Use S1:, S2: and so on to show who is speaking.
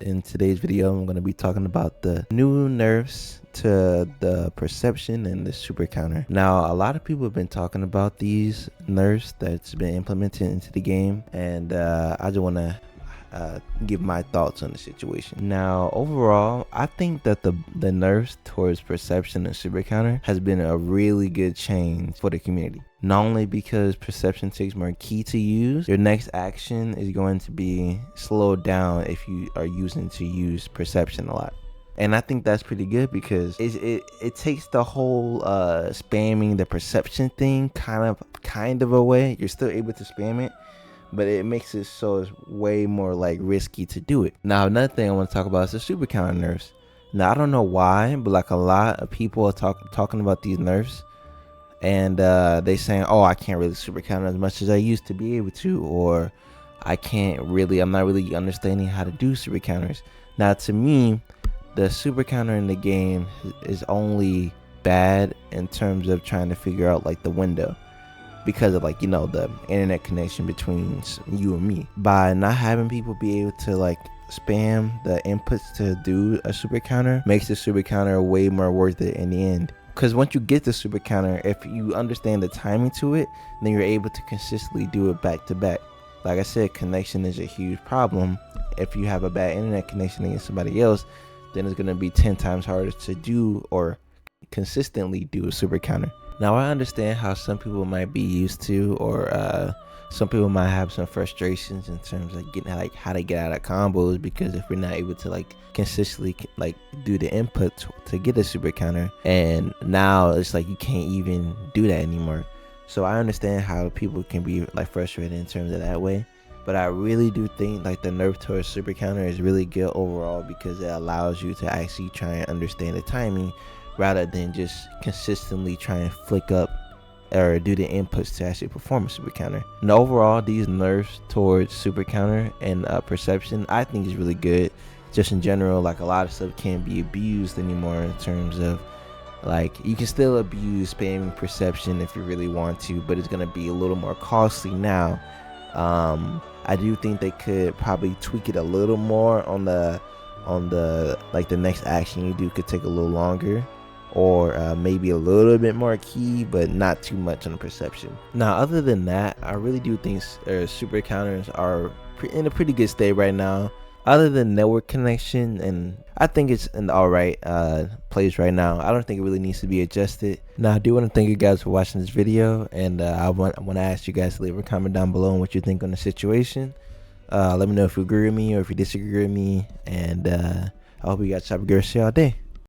S1: In today's video, I'm going to be talking about the new nerfs to the perception and the super counter. Now, a lot of people have been talking about these nerfs that's been implemented into the game, and I just want to give my thoughts on the situation. Now, overall, I think that the nerfs towards perception and super counter has been a really good change for the community. Not only because perception takes more key to use, your next action is going to be slowed down if you are using to use perception a lot. And I think that's pretty good because it takes the whole spamming the perception thing kind of away. You're still able to spam it, but it makes it so it's way more like risky to do it. Now, another thing I want to talk about is the super counter nerfs. Now, I don't know why, but like a lot of people are talking about these nerfs, and they saying, oh, I can't really super counter as much as I used to be able to, or I'm not really understanding how to do super counters. Now, to me, the super counter in the game is only bad in terms of trying to figure out like the window, because of like, the internet connection between you and me. By not having people be able to like spam the inputs to do a super counter makes the super counter way more worth it in the end. Because once you get the super counter, if you understand the timing to it, then you're able to consistently do it back to back. Like I said, connection is a huge problem. If you have a bad internet connection against somebody else, then it's going to be 10 times harder to do or consistently do a super counter. Now, I understand how some people might be used to, or some people might have some frustrations in terms of getting like how to get out of combos, because if we're not able to like consistently like do the input to get a super counter, and now it's like you can't even do that anymore. So I understand how people can be like frustrated in terms of that way, but I really do think like the nerf towards super counter is really good overall, because it allows you to actually try and understand the timing rather than just consistently try and flick up or do the inputs to actually perform a super counter. And overall, these nerfs towards super counter and perception, I think is really good. Just in general, like a lot of stuff can't be abused anymore in terms of like, you can still abuse spamming perception if you really want to, but it's going to be a little more costly now. I do think they could probably tweak it a little more on the like the next action you do could take a little longer, or maybe a little bit more key, but not too much on the perception. Now, other than that, I really do think super counters are in a pretty good state right now, other than network connection, and I think it's in the alright place right now. I don't think it really needs to be adjusted. Now, I do want to thank you guys for watching this video, and I want to ask you guys to leave a comment down below on what you think on the situation. Let me know if you agree with me or if you disagree with me, and I hope you guys have a good rest of your day.